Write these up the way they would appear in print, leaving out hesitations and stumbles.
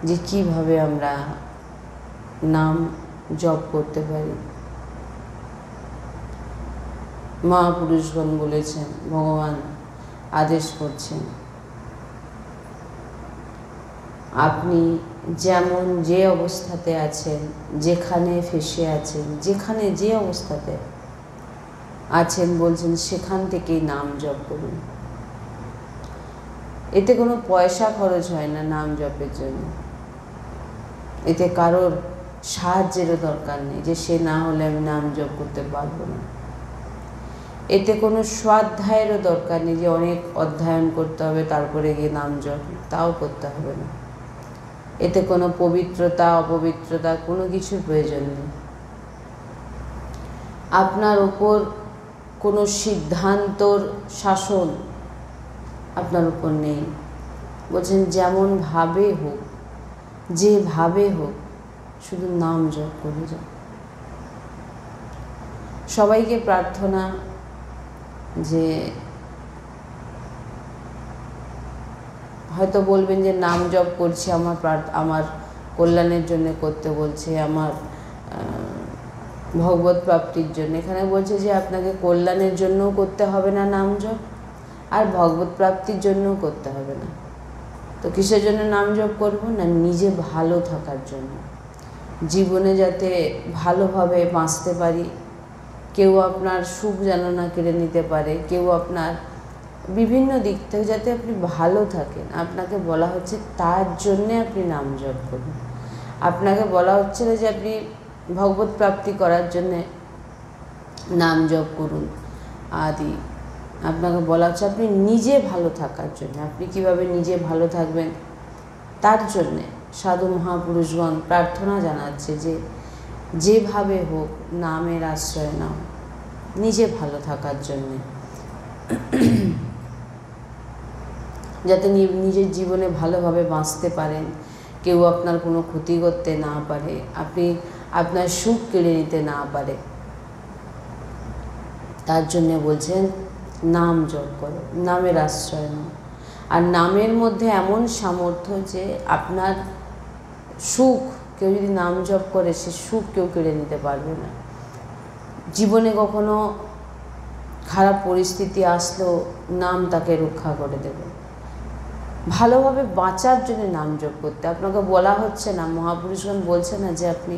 যে কিভাবে আমরা নাম জপ করতে পারি। মহাপুরুষগণ বলেছেন, ভগবান আদেশ করছেন, আপনি যেমন যে অবস্থাতে আছেন, যেখানে ফেসে আছেন, যেখানে যে অবস্থাতে আছেন বলছেন সেখান থেকেই নাম জপ করুন। এতে কোনো পয়সা খরচ হয় না নাম জপের জন্য, এতে কারোর সাহায্যেরও দরকার নেই যে সে না হলে আমি নাম জপ করতে পারবো না। এতে কোনো স্বাধ্যায়েরও দরকার নেই যে অনেক অধ্যয়ন করতে হবে তারপরে গিয়ে নাম জপ, তাও করতে হবে না। এতে কোনো পবিত্রতা অপবিত্রতা কোনো কিছুর প্রয়োজন নেই। আপনার ওপর কোনো সিদ্ধান্তর শাসন আপনার উপর নেই। বলছেন যেমন ভাবে হোক, যেভাবে হোক, শুধু নাম জপ করে যাও। সবাইকে প্রার্থনা যে হয়তো বলবেন যে নাম জপ করছি আমার কল্যাণের জন্য করতে বলছে, আমার ভগবত প্রাপ্তির জন্য। এখানে বলছে যে আপনাকে কল্যাণের জন্যও করতে হবে না নাম জপ, আর ভগবত প্রাপ্তির জন্যও করতে হবে না। তো কিসের জন্য নাম জপ করব না? নিজে ভালো থাকার জন্য, জীবনে যাতে ভালোভাবে বাঁচতে পারি। কেউ আপনার সুখ যেন না কেড়ে নিতে পারে, কেউ আপনার বিভিন্ন দিক থেকে যাতে আপনি ভালো থাকেন, আপনাকে বলা হচ্ছে তার জন্যে আপনি নাম জপ করুন। আপনাকে বলা হচ্ছে না যে আপনি ভগবত প্রাপ্তি করার জন্যে নাম জপ করুন আদি। আপনাকে বলা হচ্ছে আপনি নিজে ভালো থাকার জন্য। আপনি কিভাবে নিজে ভালো থাকবেন তার জন্যে সাধু মহাপুরুষগণ প্রার্থনা জানাচ্ছে যে যেভাবে হোক নামের আশ্রয় নাও, নিজে ভালো থাকার জন্যে, যাতে নিজের জীবনে ভালোভাবে বাঁচতে পারেন, কেউ আপনার কোনো ক্ষতি করতে না পারে, আপনি আপনার সুখ কেড়ে নিতে না পারে। তার জন্যে বলছেন নাম জপ করো, নামের আশ্রয় নাও। আর নামের মধ্যে এমন সামর্থ্য যে আপনার সুখ, কেউ যদি নাম জপ করে সে সুখ কেউ কেড়ে নিতে পারবে না। জীবনে কখনো খারাপ পরিস্থিতি আসলেও নাম তাকে রক্ষা করে দেবে। ভালোভাবে বাঁচার জন্য নাম জপ করতে আপনাকে বলা হচ্ছে না, মহাপুরুষগণ বলছে না যে আপনি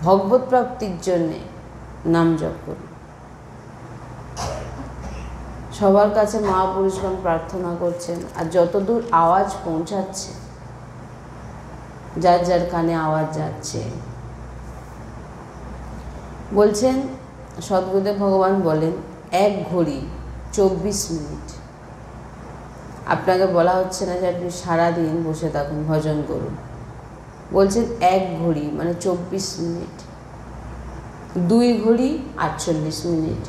ভগবত প্রাপ্তির জন্যে নাম জপ করুন। সবার কাছে মহাপুরুষগণ প্রার্থনা করছেন, আর যতদূর আওয়াজ পৌঁছাচ্ছে, যার যার কানে আওয়াজ যাচ্ছে, বলছেন সদ্গুরুদেব ভগবান বলেন 1 ঘড়ি 24 মিনিট। আপনাকে বলা হচ্ছে না যে আপনি সারাদিন বসে থাকুন ভজন করুন, বলছেন 1 ঘড়ি মানে 24 মিনিট, 2 ঘড়ি 48 মিনিট।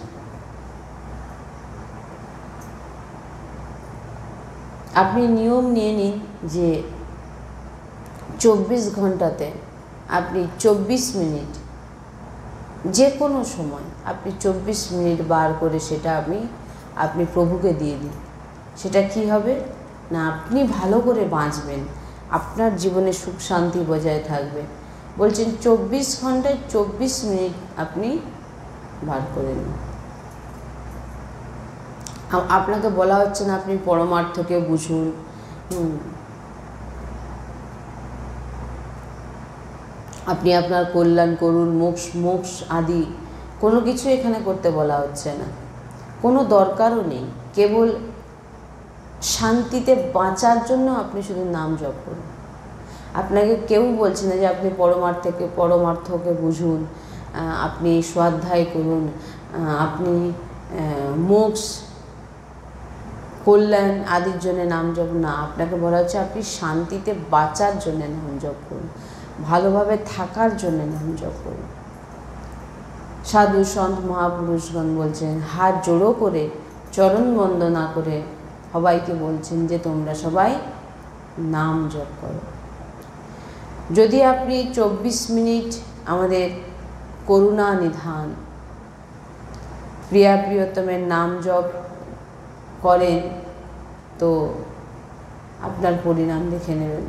আপনি নিয়ম নিয়ে নিন যে 24 ঘন্টাতে আপনি 24 মিনিট যে কোনো সময় আপনি 24 মিনিট বার করে সেটা আপনি প্রভুকে দিয়ে দিন। সেটা কি হবে না, আপনি ভালো করে বাঁচবেন, আপনার জীবনে সুখ শান্তি বজায় থাকবে। বলছেন 24 ঘন্টায় 24 মিনিট আপনি বার করে নিন। আপনাকে বলা হচ্ছে না আপনি পরমার্থকে বুঝুন, আপনি আপনার কল্যাণ করুন, মোক্ষ আদি কোনো কিছু এখানে করতে বলা হচ্ছে না, কোনো দরকারও নেই। কেবল শান্তিতে বাঁচার জন্য আপনি শুধু নাম জপ করুন। আপনাকে কেউ বলছে না যে আপনি পরমার্থকে বুঝুন, আপনি স্বাধ্যায় করুন, আপনি মোক্ষ কল্যাণ আদির জন্য নাম জপ না। আপনাকে বলা হচ্ছে আপনি শান্তিতে বাঁচার জন্য নাম জপ করুন, ভালোভাবে থাকার জন্য নাম জপ করুন। সাধু সন্ত মহাপুরুষগণ বলছেন, হাত জোড়ো করে চরণ বন্দনা করে সবাইকে বলছেন যে তোমরা সবাই নাম জপ করো। যদি আপনি 24 মিনিট আমাদের করুণা নিধান প্রিয়া প্রিয়তমের নাম জপ করেন তো আপনার পরিণাম দেখে নেবেন।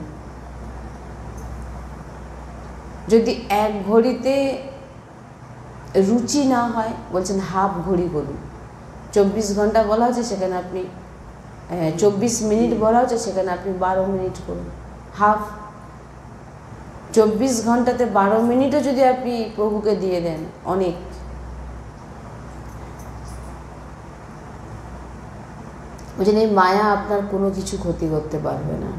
যদি এক ঘড়িতে রুচি না হয়, বলছেন হাফ ঘড়ি করুন। 24 ঘন্টা বলা হচ্ছে, সেখানে আপনি 24 মিনিট বলা হচ্ছে, সেখানে আপনি 12 মিনিট করুন। হাফ 24 ঘন্টাতে 12 মিনিটও যদি আপনি প্রভুকে দিয়ে দেন, অনেক। বলছেন এই মায়া আপনার কোনো কিছু ক্ষতি করতে পারবে না।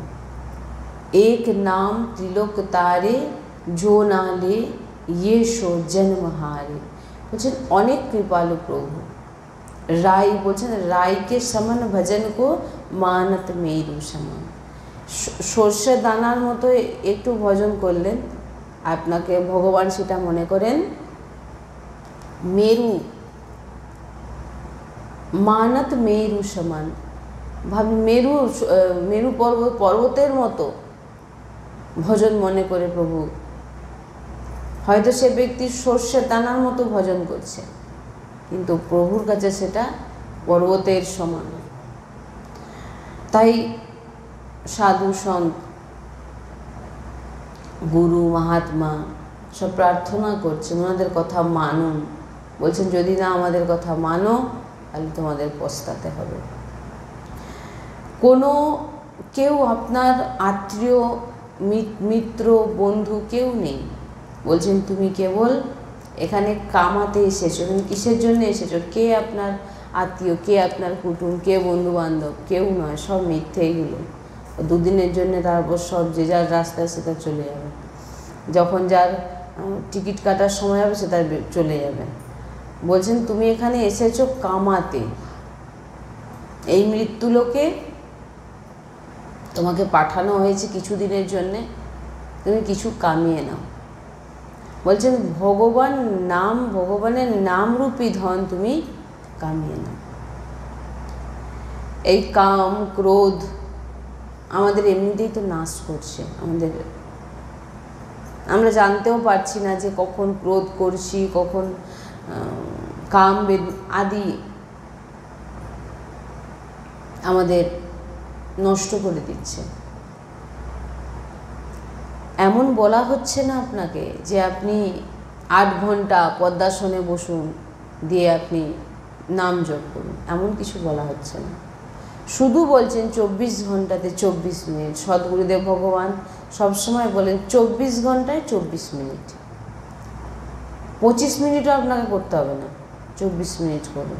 এক নাম ত্রিলোক তারে, जो ना ले ये शो जन्म हारे। বলছেন অনেক কৃপালু প্রভু। রাই বলছেন রাইকে সমান ভজন কো মানত মেরু সমান। সর্ষে দানার মতো একটু ভজন করলেন, আপনাকে ভগবান সেটা মনে করেন মেরু, মানত মেরু সমান। ভাবি মেরু পর্বতের মতো ভজন মনে করে প্রভু। হয়তো সে ব্যক্তি সর্ষে দানার মতো ভজন করছে, কিন্তু প্রভুর কাছে সেটা পর্বতের সমান। তাই সাধু সন্ত, গুরু মহাত্মা সব প্রার্থনা করছেন ওনাদের কথা মানুন। বলছেন যদি না আমাদের কথা মানো, তাহলে তোমাদের পস্তাতে হবে। কোনো কেউ আপনার আত্মীয় মিত্র বন্ধু কেউ নেই। বলছেন তুমি কেবল এখানে কামাতে এসেছো। তুমি কিসের জন্য এসেছো? কে আপনার আত্মীয়, কে আপনার কুটুম, কে বন্ধু বান্ধব? কেউ নয়, সব মিথ্যে এগুলো। দুদিনের জন্য তারপর সব যে যার রাস্তায় সেটা চলে যাবে। যখন যার টিকিট কাটার সময় হবে সেটা চলে যাবে। বলছেন তুমি এখানে এসেছো কামাতে। এই মৃত্যুলোকে তোমাকে পাঠানো হয়েছে কিছুদিনের জন্যে, তুমি কিছু কামিয়ে নাও। বলছেন ভগবানের নামরূপী ধন তুমি কামিয়ে নাও। এই কাম ক্রোধ আমাদের এমনিতেই তো নাশ করছে। আমরা জানতেও পারছি না যে কখন ক্রোধ করছি, কখন কাম আদি আমাদের নষ্ট করে দিচ্ছে। এমন বলা হচ্ছে না আপনাকে যে আপনি 8 ঘন্টা পদ্মাসনে বসুন, দিয়ে আপনি নাম জপ করুন, এমন কিছু বলা হচ্ছে না। শুধু বলছেন 24 ঘন্টাতে 24 মিনিট। সদ্গুরুদেব ভগবান সবসময় বলেন 24 ঘন্টায় 24 মিনিট। 25 মিনিটও আপনাকে করতে হবে না, 24 মিনিট করুন।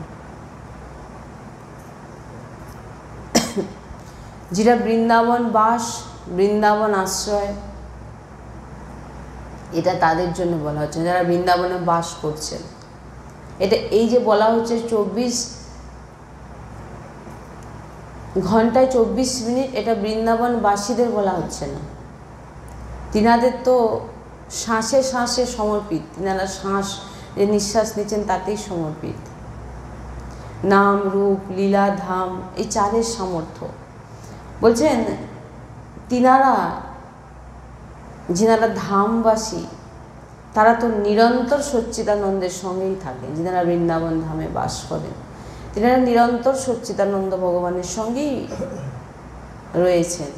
যারা বৃন্দাবন বাস, বৃন্দাবন আশ্রয়, এটা তাদের জন্য বলা হচ্ছে, যারা বৃন্দাবনে বাস করছেন। এটা এই যে বলা হচ্ছে 24 ঘন্টায় 24 মিনিট, এটা বৃন্দাবনবাসীদের বলা হচ্ছে না। তিনাদের তো শ্বাসে শ্বাসে সমর্পিত। তিনারা শ্বাস যে নিঃশ্বাস নিচ্ছেন তাতেই সমর্পিত। নাম রূপ লীলা ধাম এই চারের সামর্থ্য। বলছেন যিনারা ধামবাসী, তারা তো নিরন্তর সচ্চিদানন্দের সঙ্গেই থাকেন। যিনারা বৃন্দাবন ধামে বাস করেন, তিনারা নিরন্তর সচ্চিদানন্দ ভগবানের সঙ্গেই রয়েছেন।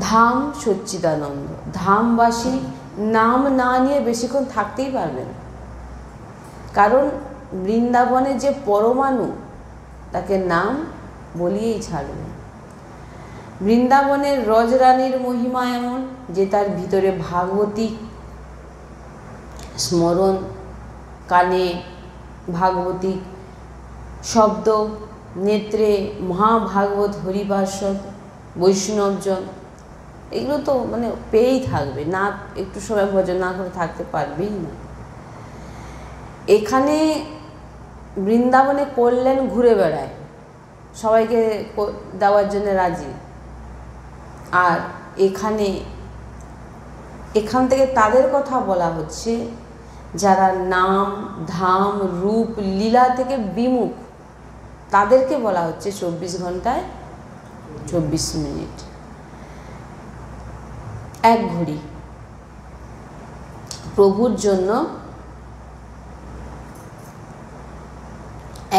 ধাম সচ্চিদানন্দ, ধামবাসী নাম না নিয়ে বেশিক্ষণ থাকতেই পারবে না। কারণ বৃন্দাবনে যে পরমাণু, তাকে নাম বলিয়েই ছাড়বে। বৃন্দাবনের রজরানীর মহিমা এমন যে তার ভিতরে ভাগবতী স্মরণ, কানে ভাগবতী শব্দ, নেত্রে মহাভাগবত হরিপার্ষদ বৈষ্ণবজন, এগুলো তো মানে পেয়েই থাকবে। না একটু সময় ভজন না করে থাকতে পারবেই না। এখানে বৃন্দাবনে কল্যাণ ঘুরে বেড়ায়, সবাইকে দেওয়ার জন্য রাজি। আর এখান থেকে তাদের কথা বলা হচ্ছে যারা নাম ধাম রূপ লীলা থেকে বিমুখ, তাদেরকে বলা হচ্ছে 24 ঘন্টায় 24 মিনিট। 1 ঘড়ি প্রভুর জন্য,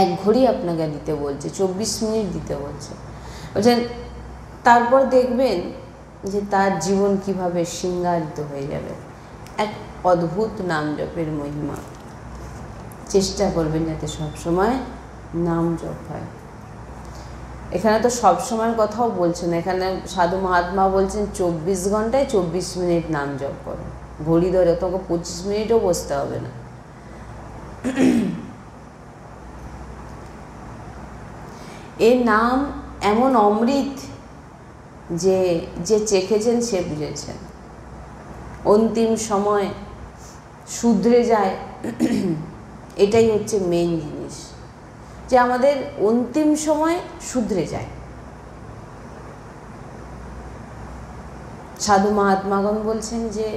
1 ঘড়ি আপনাকে দিতে বলছে, 24 মিনিট দিতে বলছে। বলছেন তারপর দেখবেন যে তার জীবন কিভাবে সিঙ্গারিত হয়ে যাবে। এক অদ্ভুত নাম জপের মহিমা। চেষ্টা করবেন যাতে সবসময় নাম জপ হয়। এখানে তো সব সময়ের কথাও বলছেন, এখানে সাধু মহাত্মা বলছেন 24 ঘন্টায় 24 মিনিট নাম জপ করো। ঘড়ি ধরে তোমাকে 25 মিনিটও বসতে হবে না। এর নাম এমন অমৃত যে যে চেখেছেন সে বুঝেছেন। অন্তিম সময় শুধরে যায়, এটাই হচ্ছে মেন জিনিস, যে আমাদের অন্তিম সময় শুধরে যায়। সাধু মহাত্মাগণ বলছেন যে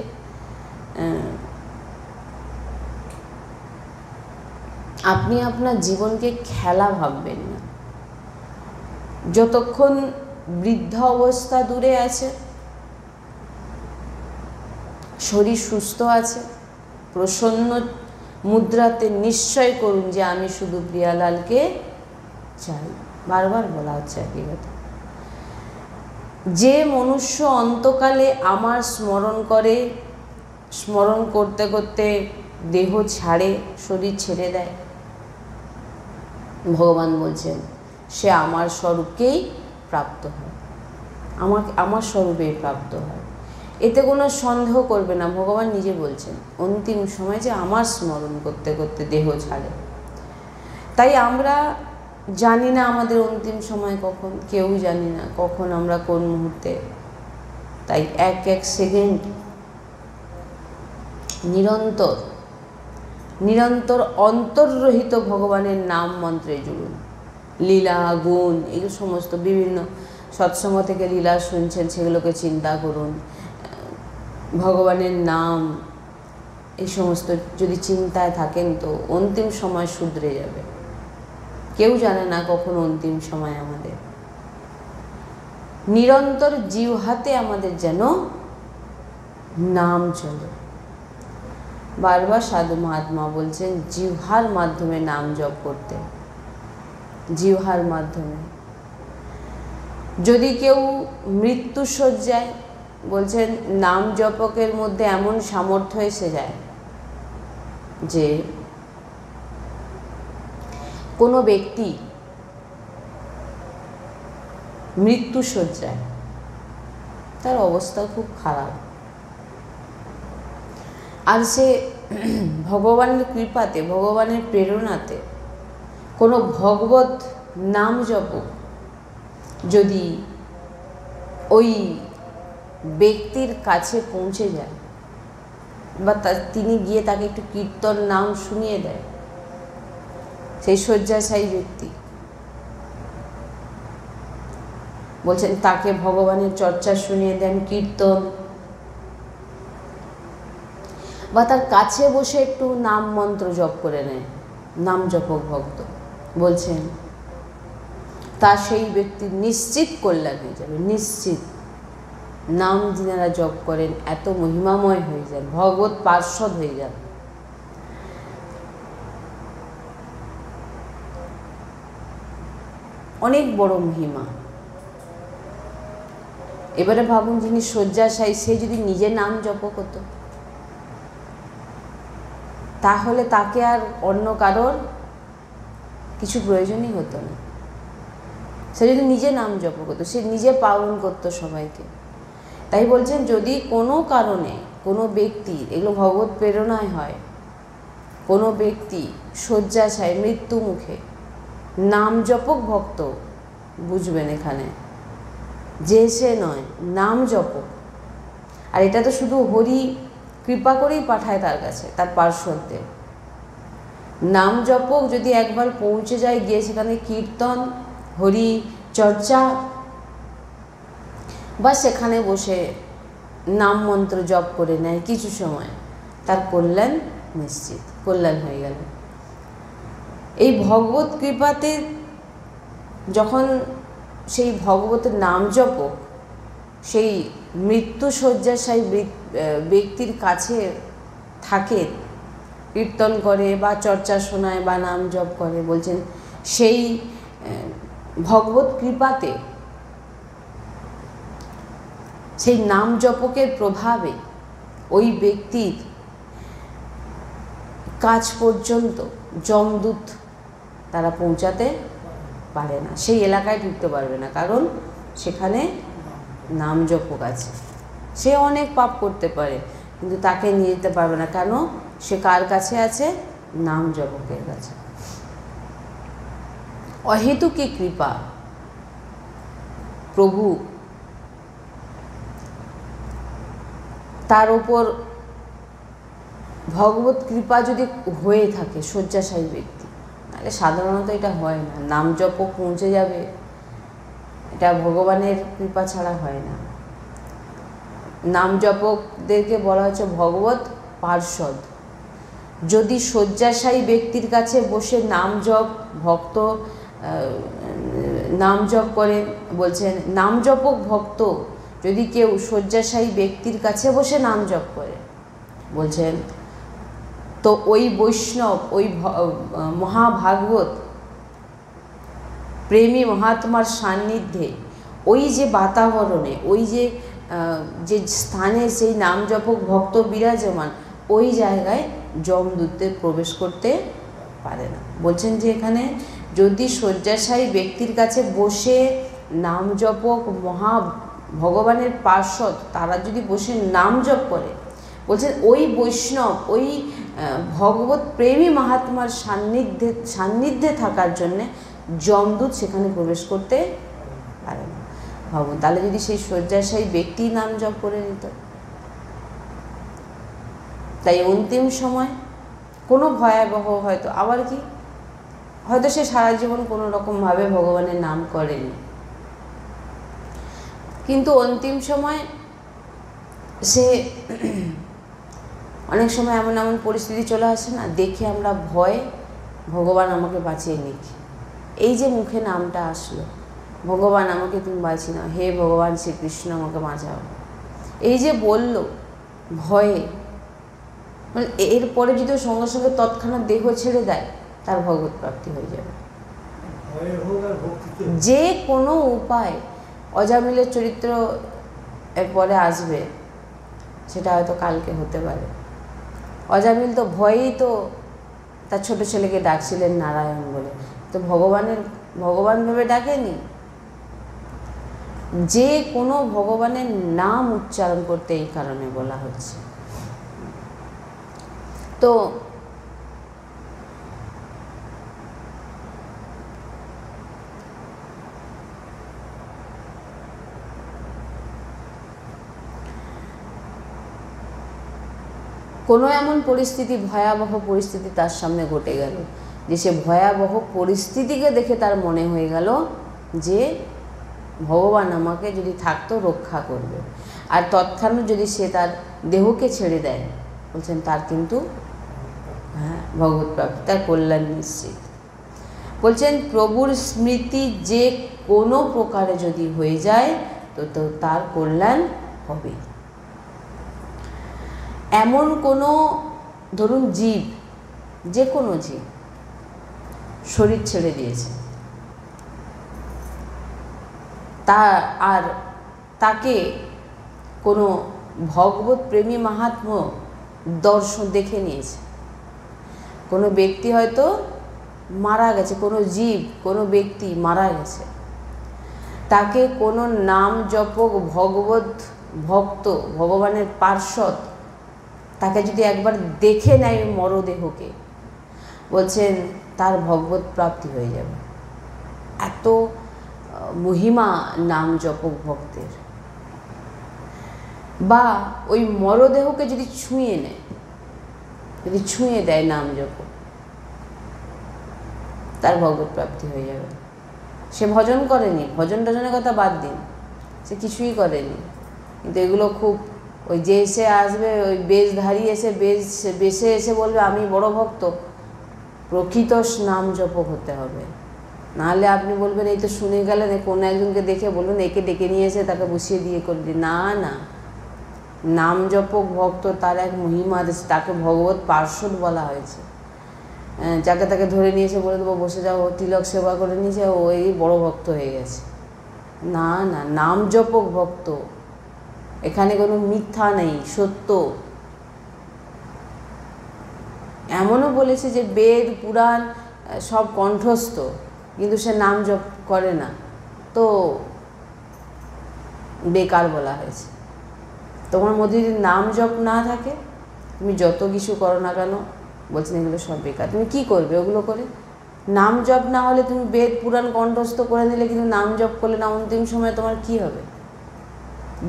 আপনি আপনার জীবনকে খেলা ভাববেন না। যতক্ষণ বৃদ্ধ অবস্থা দূরে আছে, শরীর সুস্থ আছে, প্রসন্ন মুদ্রাতে নিশ্চয় করুন যে আমি শুধু প্রিয়ালালকে চাই। বারবার বলা হচ্ছে একই কথা। যে মনুষ্য অন্তকালে আমার স্মরণ করে, স্মরণ করতে করতে দেহ ছাড়ে, শরীর ছেড়ে দেয়, ভগবান বলছেন সে আমার স্বরূপকেই প্রাপ্ত হয়, আমার স্বরূপেই প্রাপ্ত হয়। এতে কোনো সন্দেহ করবে না। ভগবান নিজে বলছেন অন্তিম সময় যে আমার স্মরণ করতে করতে দেহ ছাড়ে। তাই আমরা জানি না আমাদের অন্তিম সময় কখন, কেউ জানি না কখন আমরা কোন মুহূর্তে। তাই এক এক সেকেন্ড নিরন্তর অন্তর্রহিত ভগবানের নাম মন্ত্রে জুড়ুন। লীলা গুণ এগুলো সমস্ত বিভিন্ন সৎসঙ্গ থেকে লীলা শুনছেন, সেগুলোকে চিন্তা করুন। ভগবানের নাম এই সমস্ত যদি চিন্তায় থাকেন তো অন্তিম সময় শুধরে যাবে। কেউ জানে না কখন অন্তিম সময় আমাদের। নিরন্তর জিহ্বাতে আমাদের যেন নাম চলে। বারবার সাধু মহাত্মা বলছেন জিহ্বার মাধ্যমে নাম জপ করতে। জিহ্বার মাধ্যমে যদি কেউ মৃত্যু শয্যায়, বলছেন নাম জপকের মধ্যে এমন সামর্থ্য এসে যায় যে কোনো ব্যক্তি মৃত্যু শয্যায়, তার অবস্থা খুব খারাপ, আর সে ভগবানের কৃপাতে, ভগবানের প্রেরণাতে কোনো ভগবত নাম জপক যদি ওই ব্যক্তির কাছে পৌঁছে যায় বা তিনি গিয়ে তাকে একটু কীর্তন নাম শুনিয়ে দেয়, সেই শয্যাশায়ী ব্যক্তি বলছেন তাকে ভগবানের চর্চা শুনিয়ে দেন, কীর্তন, বা তার কাছে বসে একটু নাম মন্ত্র জপ করে নেয়, নাম জপক ভক্ত, বলছেন তা সেই ব্যক্তির নিশ্চিত কল্যাণ হয়ে যাবে। নিশ্চিত। নাম যিনারা জপ করেন এত মহিমাময় হয়ে যান, ভগবত পার্ষদ হয়ে যান। অনেক বড় মহিমা। এবারে ভাবুন যিনি শয্যাশায়ী, সে যদি নিজে নাম জপ করত, তাহলে তাকে আর অন্য কারোর কিছু প্রয়োজনই হতো না। সে যদি নিজে নাম জপ করতো, সে নিজে পালন করতো সবাইকে। তাই বলছেন যদি কোনো কারণে কোনো ব্যক্তি, এগুলো ভগবত প্রেরণায় হয়, কোনো ব্যক্তি শয্যাশায়ী মৃত্যু মুখে, নাম জপক ভক্ত বুঝবেন এখানে যে সে নয়, নাম জপক। আর এটা তো শুধু হরি কৃপা করেই পাঠায় তার কাছে, তার পার্শ্বদের। নাম জপক যদি একবার পৌঁছে যায়, গিয়ে সেখানে কীর্তন, হরি চর্চা বা সেখানে বসে নাম মন্ত্র জপ করে নেয় কিছু সময়, তার কল্যাণ নিশ্চিত, কল্যাণ হয়ে গেল। এই ভগবত কৃপাতে যখন সেই ভগবতের নাম জপক সেই মৃত্যু শয্যাশায়ী ব্যক্তির কাছে থাকে, কীর্তন করে বা চর্চা শোনায় বা নাম জপ করে, বলছেন সেই ভগবত কৃপাতে সেই নাম জপকের প্রভাবে ওই ব্যক্তির কাজ পর্যন্ত যমদূত তারা পৌঁছাতে পারে না, সেই এলাকায় ঢুকতে পারবে না, কারণ সেখানে নাম জপক আছে। সে অনেক পাপ করতে পারে কিন্তু তাকে নিয়ে যেতে পারবে না, কেন? সে কার কাছে আছে? নাম জপকের কাছে। অহেতুকী কৃপা প্রভু তার ওপর ভগবত কৃপা যদি হয়ে থাকে শয্যাশায়ী ব্যক্তি, তাহলে সাধারণত এটা হয় না। নাম জপক পৌঁছে যাবে, এটা ভগবানের কৃপা ছাড়া হয় না। নাম জপকদেরকে বলা হচ্ছে ভগবত পার্ষদ। যদি শয্যাশায়ী ব্যক্তির কাছে বসে নাম জপ ভক্ত নাম জপ করেন, বলছেন নাম জপক ভক্ত যদি কেউ শয্যাশায়ী ব্যক্তির কাছে বসে নাম জপ করে, বলছেন তো ওই বৈষ্ণব, ওই মহাভাগবত প্রেমী মহাত্মার সান্নিধ্যে, ওই যে বাতাবরণে, ওই যে স্থানে সেই নাম জপক ভক্ত বিরাজমান, ওই জায়গায় যমদূতদের প্রবেশ করতে পারে না। বলছেন যে এখানে যদি শয্যাশায়ী ব্যক্তির কাছে বসে নাম জপক ভগবানের পার্ষদ তারা যদি বসে নাম জপ করে, বলছেন ওই বৈষ্ণব, ওই ভগবত প্রেমী মহাত্মার সান্নিধ্যে থাকার জন্যে যমদূত সেখানে প্রবেশ করতে পারে না। ভাবুন, তাহলে যদি সেই শয্যাশায়ী ব্যক্তি নাম জপ করে নিত। তাই অন্তিম সময় কোনো ভয়াবহ হয়তো, আবার কি হয়তো সে সারা জীবন কোনো রকমভাবে ভগবানের নাম করেনি, কিন্তু অন্তিম সময় সে অনেক সময় এমন এমন পরিস্থিতি চলে আসে না, দেখে আমরা ভয় ভগবান আমাকে বাঁচিয়ে নিক, এই যে মুখে নামটা আসলো, ভগবান আমাকে তুমি বাঁচিয়ে নাও, হে ভগবান শ্রীকৃষ্ণ আমাকে বাঁচাও, এই যে বলল ভয়ে, মানে এরপরে যদি সঙ্গে সঙ্গে তৎক্ষণাৎ দেহ ছেড়ে দেয়, তার ভগবত প্রাপ্তি হয়ে যাবে। যে কোনো উপায়, অজামিলের চরিত্র এরপরে আসবে, সেটা হয়তো কালকে হতে পারে। অজামিল তো ভয়েই তো তার ছোট ছেলেকে ডাকছিলেন নারায়ণ বলে, তো ভগবান ভেবে ডাকেনি, যে কোনো ভগবানের নাম উচ্চারণ করতে এই কারণে বলা হচ্ছে। তো কোনো এমন পরিস্থিতি, ভয়াবহ পরিস্থিতি তার সামনে ঘটে গেল, যে সে ভয়াবহ পরিস্থিতিকে দেখে তার মনে হয়ে গেল যে ভগবান আমাকে যদি থাকতো রক্ষা করবে, আর তৎক্ষণাৎ যদি সে তার দেহকে ছেড়ে দেয়, বলছেন তার কিন্তু ভগবত প্রাপ্তি, তার কল্যাণ নিশ্চিত। বলছেন প্রভুর স্মৃতি যে কোনো প্রকারে যদি হয়ে যায় তো তার কল্যাণ হবে। এমন কোনো, ধরুন জীব, যে কোনো জীব শরীর ছেড়ে দিয়েছে, আর তাকে কোনো ভগবত প্রেমী মাহাত্ম্য দর্শন দেখে নিয়েছে। কোনো ব্যক্তি হয়তো মারা গেছে, কোনো জীব, কোনো ব্যক্তি মারা গেছে, তাকে কোনো নাম জপক ভগবত ভক্ত, ভগবানের পার্ষদ তাকে যদি একবার দেখে নেয় মরদেহকে, বলছেন তার ভগবত প্রাপ্তি হয়ে যাবে। এত মহিমা নাম জপক ভক্তের। বা ওই মরদেহকে যদি ছুঁয়ে নেয়, যদি ছুঁয়ে দেয় নাম জপক, তার ভগবত প্রাপ্তি হয়ে যাবে। সে ভজন করেনি, ভজন টজনের কথা বাদ দিন, সে কিছুই করেনি, কিন্তু এগুলো খুব, ওই যে এসে আসবে, ওই বেশধারী এসে বেশে এসে বলবে আমি বড় ভক্ত, প্রকৃত নাম জপক হতে হবে। নাহলে আপনি বলবেন এই তো শুনে গেলেন, কোনো একজনকে দেখে বলুন একে ডেকে নিয়ে এসে তাকে বসিয়ে দিয়ে করে দিন, না না, নাম জপক ভক্ত তার এক মহিমা আছে, তাকে ভগবত পার্ষদ বলা হয়েছে। যাকে তাকে ধরে নিয়েছে বলে দেবো বসে যাও, তিলক সেবা করে নিয়েছে, ও এই বড় ভক্ত হয়ে গেছে, না না, নাম জপক ভক্ত এখানে কোনো মিথ্যা নেই, সত্য। এমনও বলেছে যে বেদ পুরাণ সব কণ্ঠস্থ, কিন্তু সে নাম জপ করে না, তো বেকার বলা হয়েছে। তোমার মধ্যে যদি নাম জপ না থাকে, তুমি যত কিছু করো না কেন, বলছেন এগুলো সব বেকার। তুমি কি করবে ওগুলো করে? নাম জপ না হলে তুমি বেদ পুরাণ কণ্ঠস্থ করে নিলে, কিন্তু নাম জপ করলে না, অন্তিম সময় তোমার কি হবে?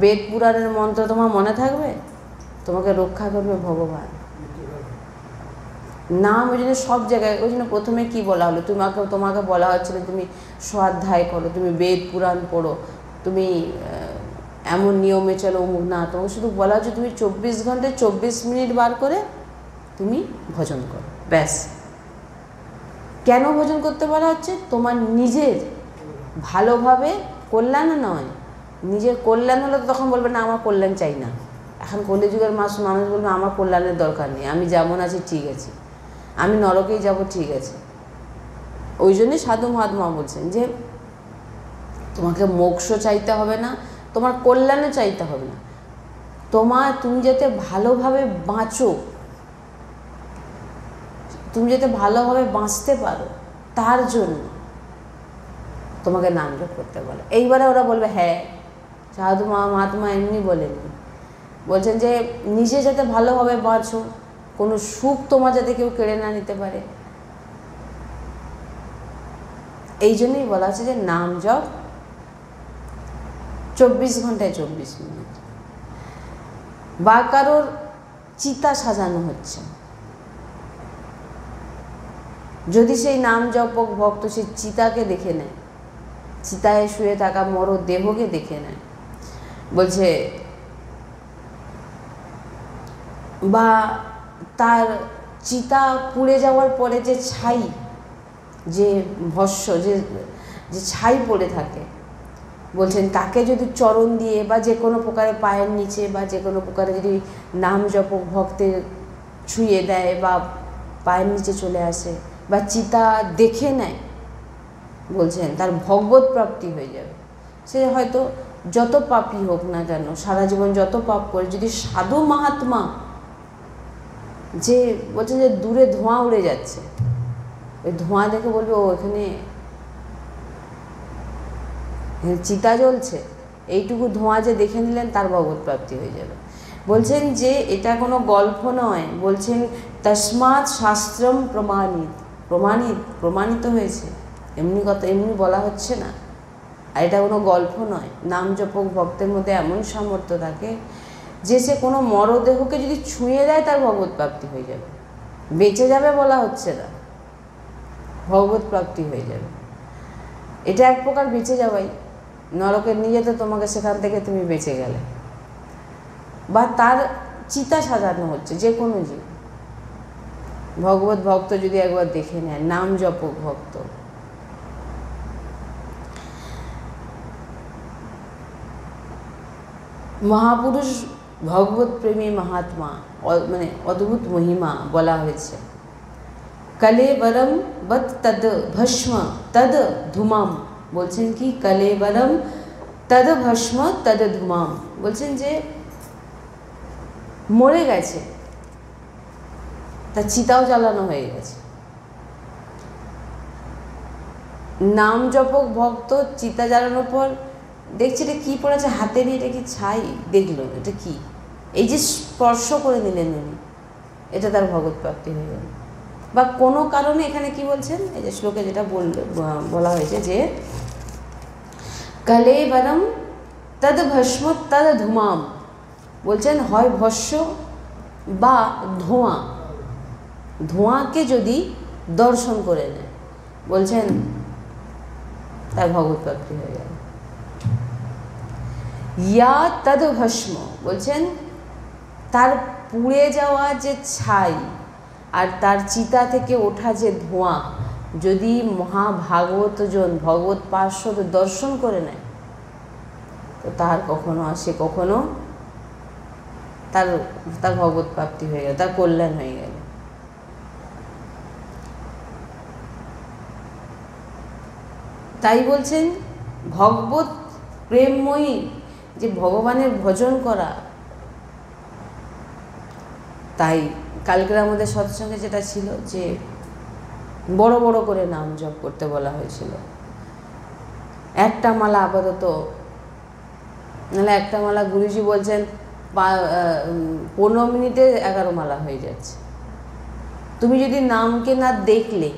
বেদ পুরাণের মন্ত্র তোমার মনে থাকবে? তোমাকে রক্ষা করবে ভগবান। নাম ওই জন্য সব জায়গায়, ওই জন্য প্রথমে কী বলা হলো, তোমাকে বলা হচ্ছিল তুমি স্বাধ্যায় করো, তুমি বেদ পুরাণ পড়ো, তুমি এমন নিয়মে চলো, অমুক না। তোমাকে শুধু বলা হচ্ছে তুমি 24 ঘন্টায় 24 মিনিট বার করে তুমি ভজন করো, ব্যাস। কেন ভজন করতে বলা হচ্ছে? তোমার নিজের ভালোভাবে কল্যাণ নয়, নিজের কল্যাণ হলে তো তখন বলবে না আমার কল্যাণ চাই না। এখন কলিযুগের মানুষ বলবে আমার কল্যাণের দরকার নেই, আমি যেমন আছি ঠিক আছে, আমি নরকেই যাব ঠিক আছে। ওই জন্যই সাধু মহাত্মা বলছেন যে তোমাকে মোক্ষ চাইতে হবে না, তোমার কল্যাণও চাইতে হবে না, তুমি যাতে ভালোভাবে বাঁচো, তুমি যাতে ভালোভাবে বাঁচতে পারো, তার জন্য তোমাকে নাম জপ করতে বলে। এইবারে ওরা বলবে হ্যাঁ সাধু মহাত্মা এমনি বলেননি, বলছেন যে নিজে যাতে ভালোভাবে বাঁচো, কোনো সুখ তোমার যাতে কেউ কেড়ে না নিতে পারে, এই জন্যই বলা আছে যে নাম জপ 24 ঘন্টায় 24 মিনিট। বা কারোর চিতা সাজানো হচ্ছে, যদি সেই নাম জপক ভক্ত সেই চিতাকে দেখে নেয়, চিতায় শুয়ে থাকা মর দেহকে দেখে নেয়, বলছে, বা তার চিতা পুড়ে যাওয়ার পরে যে ছাই, যে ভস্য, যে ছাই পড়ে থাকে, বলছেন তাকে যদি চরণ দিয়ে বা যে কোনো প্রকারে পায়ের নিচে বা যে কোনো প্রকারে যদি নাম জপক ভক্তের ছুঁয়ে দেয় বা পায়ের নিচে চলে আসে বা চিতা দেখে নেয়, বলছেন তার ভগবত প্রাপ্তি হয়ে যাবে। সে হয়তো যত পাপই হোক না কেন, সারা জীবন যত পাপ করে, যদি সাধু মহাত্মা যে বলছেন যে দূরে ধোঁয়া উড়ে যাচ্ছে, ওই ধোঁয়া দেখে বলবে ও এখানে চিতা জ্বলছে, এইটুকু ধোঁয়া যে দেখে নিলেন তার ভগবত প্রাপ্তি হয়ে যাবে। বলছেন যে এটা কোনো গল্প নয়, বলছেন তস্মাৎ শাস্ত্রম প্রমাণিত হয়েছে, এমনি কথা এমনি বলা হচ্ছে না। আর এটা কোনো গল্প নয়। নাম জপক ভক্তের মধ্যে এমন সামর্থ্য থাকে যে সে কোনো মরদেহকে যদি ছুঁয়ে দেয় তার ভগবত প্রাপ্তি হয়ে যাবে, বেঁচে যাবে বলা হচ্ছে না, ভগবত প্রাপ্তি হয়ে যাবে। এটা এক প্রকার বেঁচে যাওয়াই, নরকে নিয়ে যেতে তোমাকে, সেখান থেকে তুমি বেঁচে গেলে। বা তার চিতা সাজানো হচ্ছে যে কোনো জীব, ভগবত ভক্ত যদি একবার দেখে নেয়, নাম জপক ভক্ত। মহাপুরুষ ভগবত প্রেমী মহাত্মা, মানে অদ্ভুত মহিমা বলা হয়েছে। কলেবরম বৎ তদ ভস্ম তদ ধুমাম, বলছেন কি কলেবরম তদ ভস্ম তদ ধুমাম, বলছেন যে মরে গেছে, তার চিতাও জ্বালানো হয়ে গেছে। নাম জপক ভক্ত চিতা জ্বালানোর পর দেখছে এটা কী পড়েছে হাতে নিয়ে, এটা কি ছাই, দেখলো এটা কি, এই যে স্পর্শ করে নিলেন উনি, এটা তার ভগবত প্রাপ্তি হয়ে গেল। বা কোনো কারণে এখানে কি বলছেন, এই যে শ্লোকে যেটা বলা হয়েছে যে কলেবরম তদ ভস্ম তদ ধুমাম, বলছেন হয় ভস্য বা ধোঁয়া, ধোঁয়াকে যদি দর্শন করে নেয়, বলছেন তার ভগবত প্রাপ্তি হয়ে গেল। ইয়া তদ ভস্ম, বলছেন তার পুড়ে যাওয়া যে ছাই আর তার চিতা থেকে ওঠা যে ধোঁয়া যদি মহাভাগবতজন ভগবত পার্শ্বদ দর্শন করে নেয়, তো তার কখনো তার ভগবত প্রাপ্তি হয়ে গেল, তার কল্যাণ হয়ে গেল। তাই বলছেন ভগবত প্রেমময়ী যে ভগবানের ভজন করা। তাই কালকের আমাদের সৎসঙ্গে যেটা ছিল যে বড় বড় করে নাম জপ করতে বলা হয়েছিল। একটা মালা আপাতত, নাহলে একটা মালা গুরুজি বলছেন 15 মিনিটে 11 মালা হয়ে যাচ্ছে। তুমি যদি নামকে না দেখলে,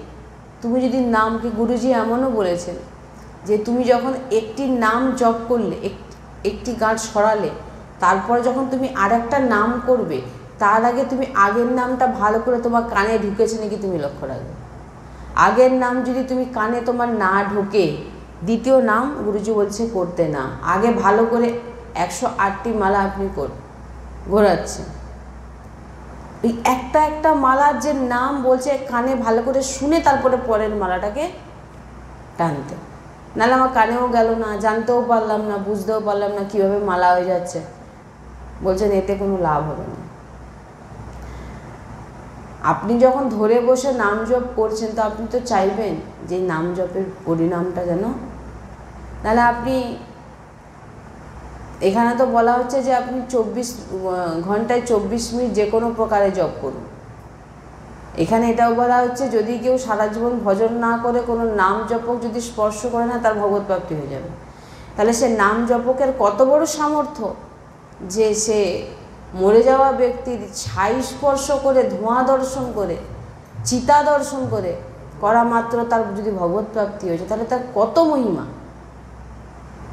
তুমি যদি নামকে, গুরুজি এমনও বলেছেন যে তুমি যখন একটি নাম জপ করলে, একটি গাঁট সরালে, তারপর যখন তুমি আরেকটা নাম করবে, তার আগে তুমি আগের নামটা ভালো করে তোমার কানে ঢুকেছে নাকি তুমি লক্ষ্য রাখবে। আগের নাম যদি তুমি কানে তোমার না ঢোকে, দ্বিতীয় নাম গুরুজি বলছে করতে না। আগে ভালো করে 108টি মালা আপনি ঘোরাচ্ছেন। ওই একটা একটা মালার যে নাম বলছে কানে ভালো করে শুনে তারপরে পরের মালাটাকে টানতে। নাহলে আমার কানেও গেল না, জানতেও পারলাম না, বুঝতেও পারলাম না কীভাবে মালা হয়ে যাচ্ছে। বলছেন এতে কোনো লাভ হবে না। আপনি যখন ধরে বসে নাম জপ করছেন, তো আপনি তো চাইবেন যে নাম জপের পরিণামটা যেন, নাহলে আপনি, এখানে তো বলা হচ্ছে যে আপনি 24 ঘন্টায় 24 মিনিট যে কোনো প্রকারে জপ করুন। এখানে এটাও বলা হচ্ছে যদি কেউ সারা জীবন ভজন না করে কোনো নাম জপক যদি স্পর্শ করে না, তার ভগবত প্রাপ্তি হয়ে যাবে। তাহলে সে নাম জপকের কত বড় সামর্থ্য যে সে মরে যাওয়া ব্যক্তির ছাই স্পর্শ করে, ধোঁয়া দর্শন করে, চিতা দর্শন করে করা মাত্র তার যদি ভগবত প্রাপ্তি হয়েছে, তাহলে তার কত মহিমা।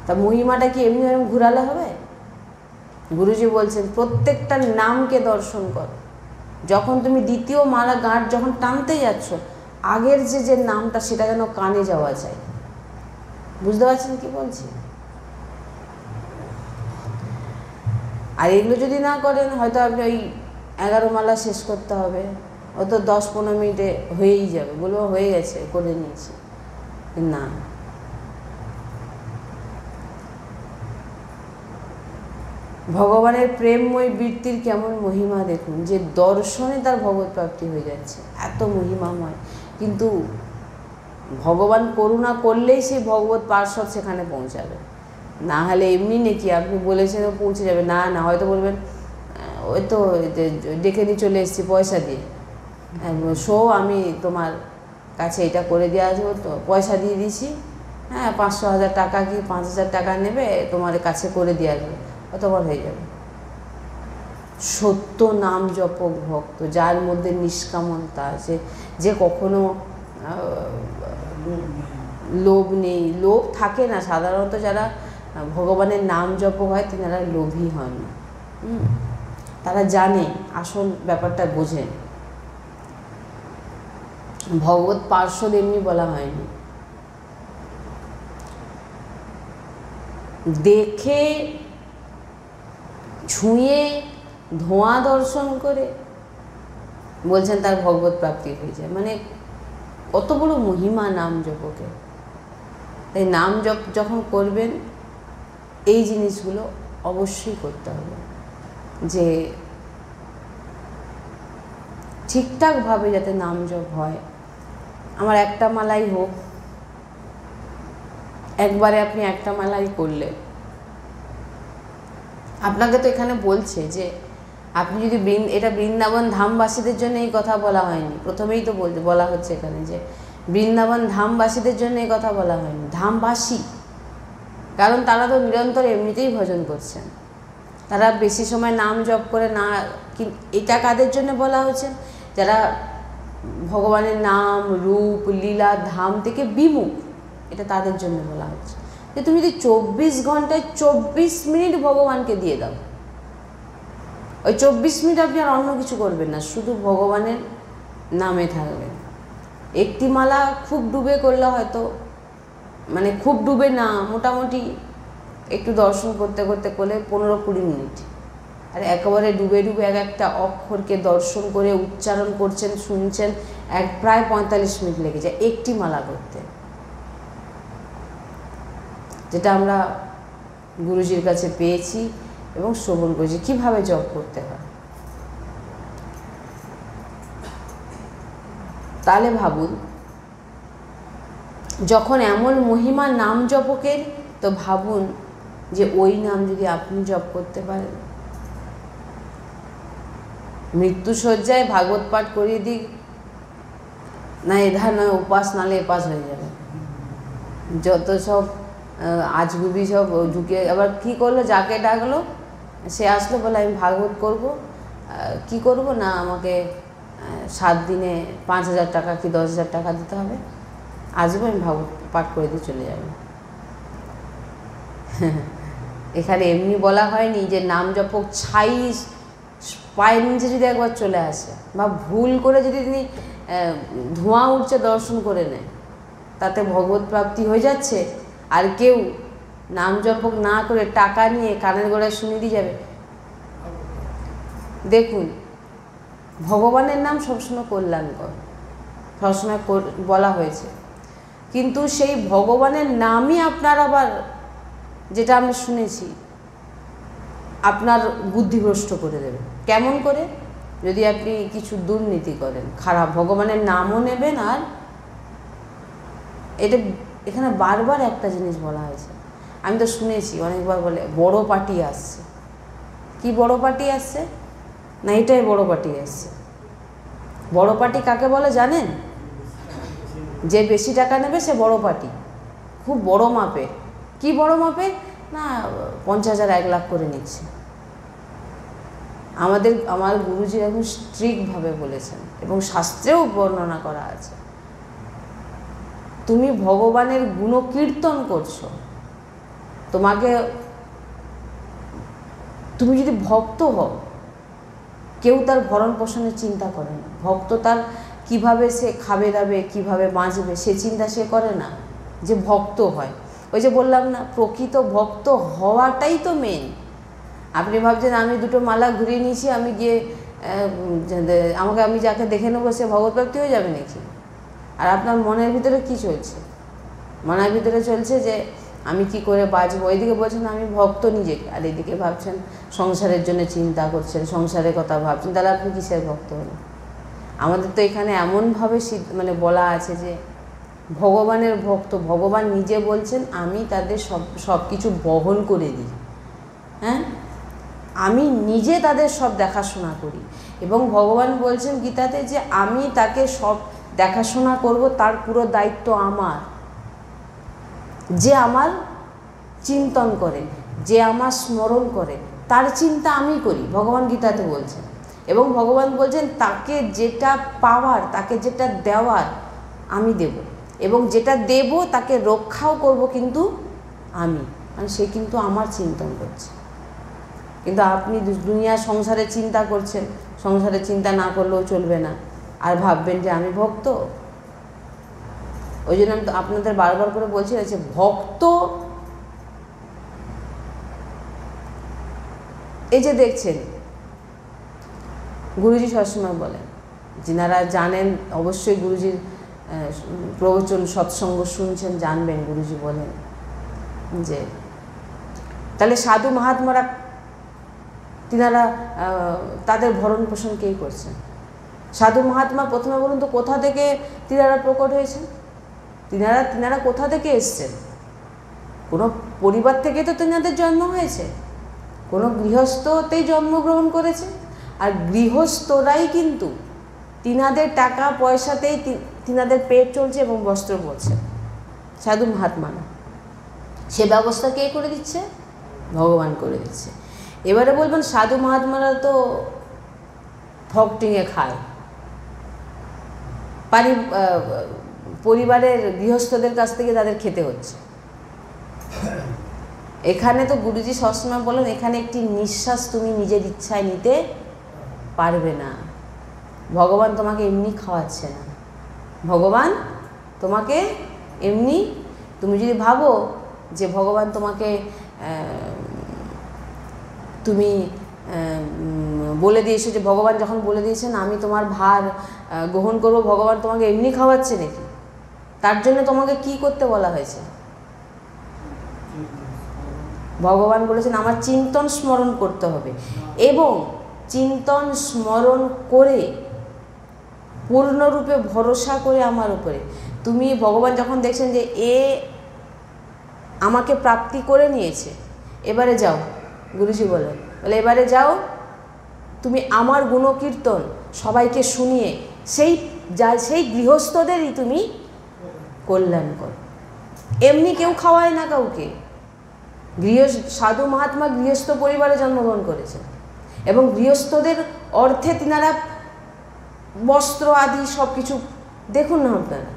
তার মহিমাটা কি এমনি এরকম ঘুরালে হবে? গুরুজি বলছেন প্রত্যেকটা নামকে দর্শন কর। যখন তুমি দ্বিতীয় মালা গাঁট যখন টানতে যাচ্ছ, আগের যে নামটা সেটা যেন কানে যাওয়া যায়। বুঝতে পারছেন কি বলছি? আর এগুলো যদি না করেন, হয়তো আপনি ওই 11 মালা শেষ করতে হবে, হয়তো 10-15 মিনিটে হয়েই যাবে, বলবো হয়ে গেছে, করে নিয়েছি। না, ভগবানের প্রেমময় বৃত্তির কেমন মহিমা দেখুন, যে দর্শনে তার ভগবত প্রাপ্তি হয়ে যাচ্ছে, এত মহিমাময়। কিন্তু ভগবান করুণা করলেই সেই ভগবত পার্শ্বদ সেখানে পৌঁছাবে, না হলে এমনি নাকি আপনি বলেছেন পৌঁছে যাবে, না না, হয়তো বলবেন ওই তো ডেকে নিয়ে চলে এসেছি পয়সা দিয়ে, শো আমি তোমার কাছে এটা করে দিয়ে আসবো, তো পয়সা দিয়ে দিয়েছি, হ্যাঁ 500-1000 টাকা কি 5000 টাকা নেবে, তোমার কাছে করে দিয়ে আসবে, অতবার হয়ে যাবে। সত্য নাম জপক ভক্ত, যার মধ্যে নিষ্কামতা আছে, যে কখনো লোভ নেই, লোভ থাকে না। সাধারণত যারা ভগবানের নাম জপক হয় তিনারা লোভী হন না। তারা জানে, আসল ব্যাপারটা বোঝেন। ভগবত পার্শ্বদ এমনি বলা হয়নি, দেখে ছুঁয়ে ধোঁয়া দর্শন করে বলছেন তার ভগবত প্রাপ্তি হয়ে যায়। মানে কত বড় মহিমা নাম জপকে। তাই নাম জপ যখন করবেন এই জিনিসগুলো অবশ্যই করতে হবে, যে ঠিকঠাকভাবে যাতে নাম জপ হয়। আমার একটা মালাই হোক, একবারে আপনি একটা মালাই করলে, আপনাকে তো এখানে বলছে যে আপনি যদি এটা বৃন্দাবন ধামবাসীদের জন্য এই কথা বলা হয়নি, প্রথমেই তো বলা হচ্ছে এখানে যে বৃন্দাবন ধামবাসীদের জন্য এই কথা বলা হয়নি, ধামবাসী, কারণ তারা তো নিরন্তর এমনিতেই ভজন করছেন, তারা বেশি সময় নাম জপ করে না। এটা কাদের জন্য বলা হচ্ছে? যারা ভগবানের নাম, রূপ, লীলা, ধাম থেকে বিমুখ, এটা তাদের জন্য বলা হচ্ছে। যে তুমি যদি 24 ঘন্টায় 24 মিনিট ভগবানকে দিয়ে দাও, ওই 24 মিনিট আপনি আর অন্য কিছু করবেন না, শুধু ভগবানের নামে থাকবেন। একটি মালা খুব ডুবে করলে হয়তো, মানে খুব ডুবে না, মোটামুটি একটু দর্শন করতে করতে করলে 15-20 মিনিট। আর একেবারে ডুবে ডুবে এক একটা অক্ষরকে দর্শন করে উচ্চারণ করছেন, শুনছেন, প্রায় 45 মিনিট লেগে যায় একটি মালা করতে। যেটা আমরা গুরুজির কাছে পেয়েছি এবং শ্রবণ করেছি কীভাবে জপ করতে হয়। তাহলে ভাবুন, যখন এমন মহিমা নাম জপকের, তো ভাবুন যে ওই নাম যদি আপনি জপ করতে পারেন, মৃত্যুশয্যায় ভাগবত পাঠ করিয়ে দিক না, এধার নয় উপাস, নালে এপাস হয়ে যাবে। যত সব আজগুবি সব ঢুকে, আবার কী করলো, যাকে ডাকলো সে আসলো, বলে আমি ভাগবত করব, কি করব না, আমাকে 7 দিনে 5,000 টাকা কি 10,000 টাকা দিতে হবে, আসবো আমি ভাগবত পাঠ করে দিয়ে চলে যাবে। এখানে এমনি বলা হয়নি যে নাম জপক ছাই পায়ের নিচে যদি একবার চলে আসে, বা ভুল করে যদি তিনি ধোঁয়া উঠছে দর্শন করে নেয়, তাতে ভগবত প্রাপ্তি হয়ে যাচ্ছে, আর কেউ নাম জপক না করে টাকা নিয়ে কানের গোড়ায় শুনে দিয়ে যাবে। দেখুন, ভগবানের নাম সবসময় কল্যাণকর, সবসময় বলা হয়েছে, কিন্তু সেই ভগবানের নামই আপনার আবার, যেটা আমরা শুনেছি, আপনার বুদ্ধিভ্রষ্ট করে দেবে। কেমন করে? যদি আপনি কিছু দুর্নীতি করেন, খারাপ, ভগবানের নামও নেবেন, আর এটা এখানে বারবার একটা জিনিস বলা হয়েছে, আমি তো শুনেছি অনেকবার, বলে বড় পার্টি আসছে। কি বড় পার্টি আসছে? না, এটাই বড় পার্টি আসছে। বড় পার্টি কাকে বলে জানেন? যে বেশি টাকা নেবে সে বড় পার্টি, খুব বড় মাপে। কি বড় মাপে? না, 50,000 1 লাখ করে নিচ্ছে। আমার গুরুজি এখন স্ট্রিক্টভাবে বলেছেন, এবং শাস্ত্রেও বর্ণনা করা আছে, তুমি ভগবানের গুণকীর্তন করছো, তুমি যদি ভক্ত হও, কেউ তার ভরণ পোষণের চিন্তা করে না। ভক্ত তার কিভাবে সে খাবে দাবে, কিভাবে বাঁচবে, সে চিন্তা সে করে না, যে ভক্ত হয়। ওই যে বললাম না, প্রকৃত ভক্ত হওয়াটাই তো মেন। আপনি ভাবছেন আমি 2টো মালা ঘুরিয়ে নিয়েছি, আমি গিয়ে আমি যাকে দেখে নেবো সে ভগবৎপ্রাপ্তি হয়ে যাবে নাকি? আর আপনার মনের ভিতরে কি চলছে? মনের ভিতরে চলছে যে আমি কি করে বাঁচবো। ওইদিকে বলছেন আমি ভক্ত নিজেকে, আর এইদিকে ভাবছেন সংসারের জন্য চিন্তা করছেন, সংসারের কথা ভাবছেন, তাহলে আপনি কিসের ভক্ত হলেন? আমাদের তো এখানে এমনভাবে বলা আছে যে ভগবানের ভক্ত, ভগবান নিজে বলছেন আমি তাদের সব কিছু বহন করে দিই, হ্যাঁ, আমি নিজে তাদের সব দেখাশোনা করি। এবং ভগবান বলছেন গীতাতে যে আমি তাকে সব দেখাশোনা করব, তার পুরো দায়িত্ব আমার। যে আমার চিন্তন করে, যে আমার স্মরণ করে, তার চিন্তা আমি করি, ভগবান গীতাতে বলছেন। এবং ভগবান বলছেন তাকে যেটা পাওয়ার, তাকে যেটা দেওয়ার আমি দেব, এবং যেটা দেব তাকে রক্ষাও করব, কিন্তু আমি, মানে সে কিন্তু আমার চিন্তন করছে। কিন্তু আপনি দুনিয়ার সংসারের চিন্তা করছেন, সংসারের চিন্তা না করলেও চলবে না, আর ভাববেন যে আমি ভক্ত। ওই জন্য আমি তো আপনাদের বারবার করে বলছি যে ভক্ত, এই যে দেখছেন গুরুজি সবসময় বলেন, যিনারা জানেন অবশ্যই গুরুজির প্রবচন সৎসঙ্গ শুনছেন, জানবেন গুরুজি বলেন যে তাহলে সাধু মহাত্মারা তিনারা তাদের ভরণ পোষণ কে করছেন? সাধু মহাত্মা প্রথমে বলুন তো কোথা থেকে তিনারা প্রকট হয়েছেন? তিনারা কোথা থেকে এসছেন? কোনো পরিবার থেকে তো তিনাদের জন্ম হয়েছে, কোনো গৃহস্থতেই জন্মগ্রহণ করেছে। আর গৃহস্থরাই কিন্তু তিনাদের টাকা পয়সাতেই তিনাদের পেট চলছে এবং বস্ত্র পরছে। সাধু মহাত্মা না, সে ব্যবস্থা কে করে দিচ্ছে? ভগবান করে দিচ্ছে। এবারে বলবেন সাধু মহাত্মারা তো ঠকটিঙে খায়, পরিবারের গৃহস্থদের কাছ থেকে তাদের খেতে হচ্ছে। এখানে তো গুরুজি সবসময় বলেন এখানে একটি নিঃশ্বাস তুমি নিজের ইচ্ছায় নিতে পারবে না। ভগবান তোমাকে এমনি খাওয়াচ্ছে না, ভগবান তোমাকে এমনি, তুমি যদি ভাবো যে ভগবান তোমাকে তুমি বলে দিয়েছো, যে ভগবান যখন বলে দিয়েছেন আমি তোমার ভার গ্রহণ করবো, ভগবান তোমাকে এমনি খাওয়াচ্ছে নাকি? তার জন্য তোমাকে কি করতে বলা হয়েছে? ভগবান বলেছেন আমার চিন্তন স্মরণ করতে হবে, এবং চিন্তন স্মরণ করে পূর্ণরূপে ভরসা করে আমার উপরে তুমি, ভগবান যখন দেখছেন যে এ আমাকে প্রাপ্তি করে নিয়েছে এবারে যাও, গুরুজি বলে এবারে যাও, তুমি আমার গুণকীর্তন সবাইকে শুনিয়ে সেই গৃহস্থদেরই তুমি কল্যাণ করো। এমনি কেউ খাওয়ায় না কাউকে। সাধু মহাত্মা গৃহস্থ পরিবারে জন্মগ্রহণ করেছেন এবং গৃহস্থদের অর্থে তিনারা বস্ত্র আদি সব কিছু, দেখুন না আপনারা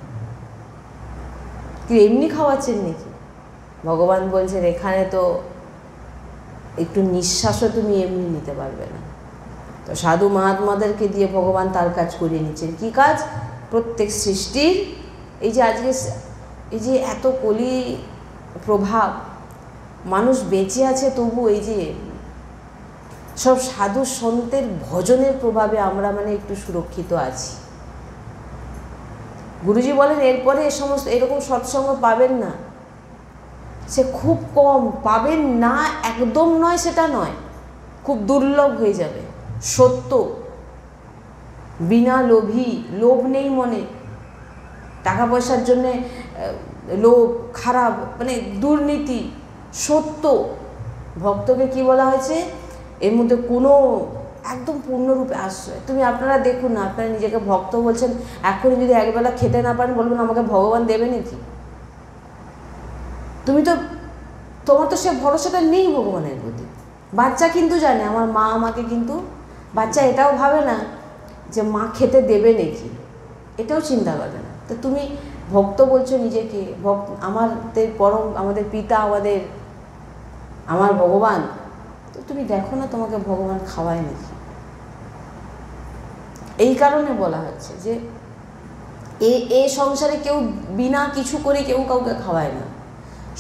কি এমনি খাওয়াচ্ছেন নাকি? ভগবান বলছেন এখানে তো একটু নিঃশ্বাসও তুমি এমনি নিতে পারবে না। তো সাধু মহাত্মাদেরকে দিয়ে ভগবান তার কাজ করিয়ে নিচ্ছেন। কী কাজ? প্রত্যেক সৃষ্টির এই যে আজকে এই যে এত কলি প্রভাব, মানুষ বেঁচে আছে তবু এই যে সব সাধু সন্তের ভজনের প্রভাবে আমরা একটু সুরক্ষিত আছি। গুরুজি বলেন এরপরে এরকম সৎসঙ্গ পাবেন না, সে খুব কম পাবেন না, একদম নয় সেটা নয়, খুব দুর্লভ হয়ে যাবে। সত্য, বিনা লোভী, লোভ নেই মনে, টাকা পয়সার জন্যে লোভ, খারাপ দুর্নীতি, সত্য। ভক্তকে কি বলা হয়েছে? এর মধ্যে কোনো একদম পূর্ণরূপে আশ্রয়। আপনারা দেখুন না, আপনারা নিজেকে ভক্ত বলছেন, এখনই যদি একবেলা খেতে না পারেন বলবেন আমাকে ভগবান দেবে নাকি? তোমার তো সে ভরসাটা নেই ভগবানের প্রতি। বাচ্চা কিন্তু জানে আমার মা আমাকে, কিন্তু বাচ্চা এটাও ভাবে না যে মা খেতে দেবে নাকি, এটাও চিন্তা করে না। তো তুমি ভক্ত বলছো নিজেকে, আমাদের পিতা, আমার ভগবান, তো তুমি দেখো না তোমাকে ভগবান খাওয়ায় নাকি। এই কারণে বলা হচ্ছে যে এই সংসারে কেউ বিনা কিছু করে কেউ কাউকে খাওয়ায় না,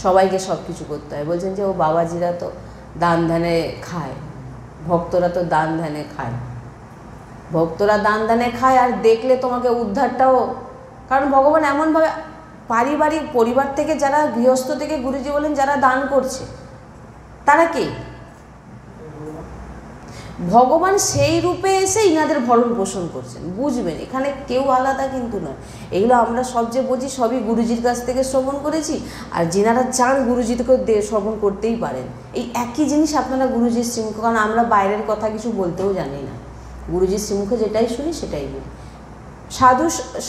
সবাইকে সব কিছু করতে হয়। বলছেন যে ও বাবাজিরা তো দান ধ্যানে খায়, ভক্তরা তো দান ধ্যানে খায়, ভক্তরা দান ধ্যানে খায়। আর দেখলে তোমাকে উদ্ধারটাও, কারণ ভগবান এমনভাবে পরিবার থেকে যারা গৃহস্থ থেকে, গুরুজি বলেন যারা দান করছে তারা কে? ভগবান সেই রূপে এসে ইনাদের ভরণ পোষণ করছেন। বুঝবেন, এখানে কেউ আলাদা কিন্তু নয়। এগুলো আমরা সব যে বুঝি সবই গুরুজির কাছ থেকে শ্রবণ করেছি, আর যিনারা চান গুরুজি থেকে শ্রবণ করতেই পারেন। এই একই জিনিস আপনারা গুরুজির শ্রীমুখে, কারণ আমরা বাইরের কথা কিছু বলতেও জানি না, গুরুজির শ্রীমুখে যেটাই শুনি সেটাই বলি।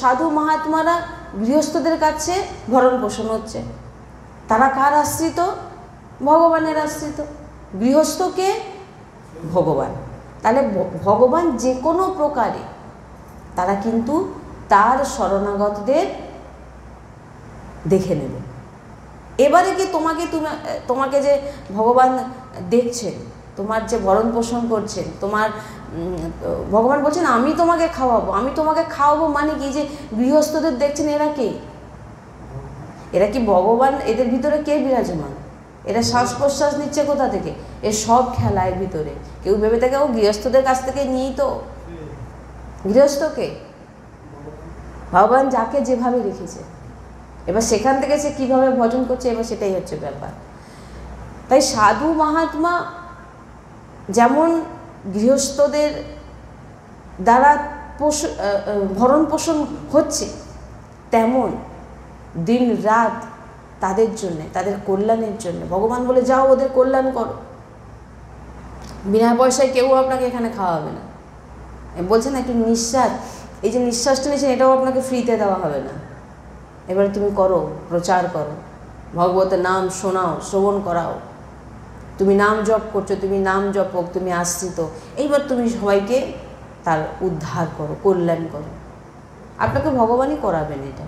সাধু মহাত্মারা গৃহস্থদের কাছে ভরণ পোষণ হচ্ছে, তারা কার আশ্রিত? ভগবানের আশ্রিত। গৃহস্থকে ভগবান, তাহলে ভগবান যে কোনো প্রকারে তারা কিন্তু তার শরণাগতদের দেখে নেবে। এবারে কি তোমাকে যে ভগবান দেখছেন, তোমার যে ভরণ পোষণ করছেন, ভগবান বলছেন আমি তোমাকে খাওয়াবো, মানে কি? যে গৃহস্থদের দেখছেন, এরা কি ভগবান? এদের ভিতরে কে বিরাজমান? এরা শ্বাস প্রশ্বাস নিচ্ছে কোথা থেকে? এর সব খেলায় ভিতরে। কেউ ভেবে থাকে ও গৃহস্থদের কাছ থেকে নিয়েই তো। গৃহস্থকে ভগবান যাকে যেভাবে রেখেছে, এবার সেখান থেকে সে কীভাবে ভজন করছে, এবার সেটাই হচ্ছে ব্যাপার। তাই সাধু মহাত্মা যেমন গৃহস্থদের দ্বারা ভরণ পোষণ হচ্ছে, তেমন দিন রাত তাদের জন্যে, তাদের কল্যাণের জন্য ভগবান বলে যাও ওদের কল্যাণ করো। বিনা পয়সায় কেউ আপনাকে এখানে খাওয়াবে না। বলছেন একটু নিঃশ্বাস, এই যে নিঃশ্বাসটা নিয়েছেন এটাও আপনাকে ফ্রিতে দেওয়া হবে না। এবারে তুমি করো, প্রচার করো, ভগবতের নাম শোনাও, শ্রবণ করাও। তুমি নাম জপ করছো, তুমি নাম জপক, তুমি আশ্রিত, এইবার তুমি সবাইকে তার উদ্ধার করো, কল্যাণ করো। আপনাকে ভগবানই করাবেন এটা,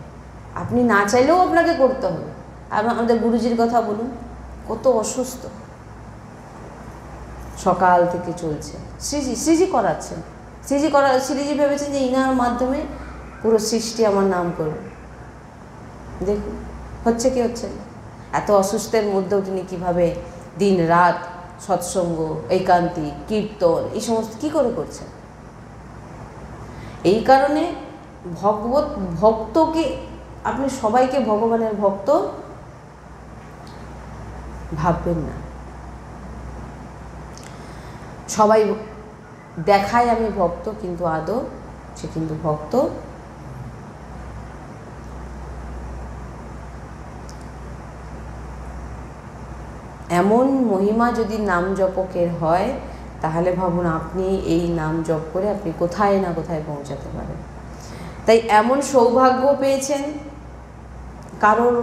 আপনি না চাইলেও আপনাকে করতে হবে। আমাদের গুরুজির কথা বলুন, কত অসুস্থ, সকাল থেকে চলছে, শ্রীজি করাচ্ছেন। শ্রীজি ভেবেছেন যে ইনার মাধ্যমে পুরো সৃষ্টি আমার নাম করবে। দেখুন হচ্ছে কি হচ্ছে না। এত অসুস্থের মধ্যেও তিনি কীভাবে দিন রাত সৎসঙ্গ, একান্তিক, কীর্তন এই সমস্ত কী করে করছেন। এই কারণে ভক্তকে আপনি সবাইকে ভগবানের ভক্ত ভাববেন না। সবাই দেখায় আমি ভক্ত, কিন্তু আদৌ সে কিন্তু ভক্ত এমন মহিমা যদি নাম জপকের হয়, তাহলে ভাবুন আপনি এই নাম জপ করে আপনি কোথায় না কোথায় পৌঁছাতে পারেন। তাই এমন সৌভাগ্য পেয়েছেন, কারোর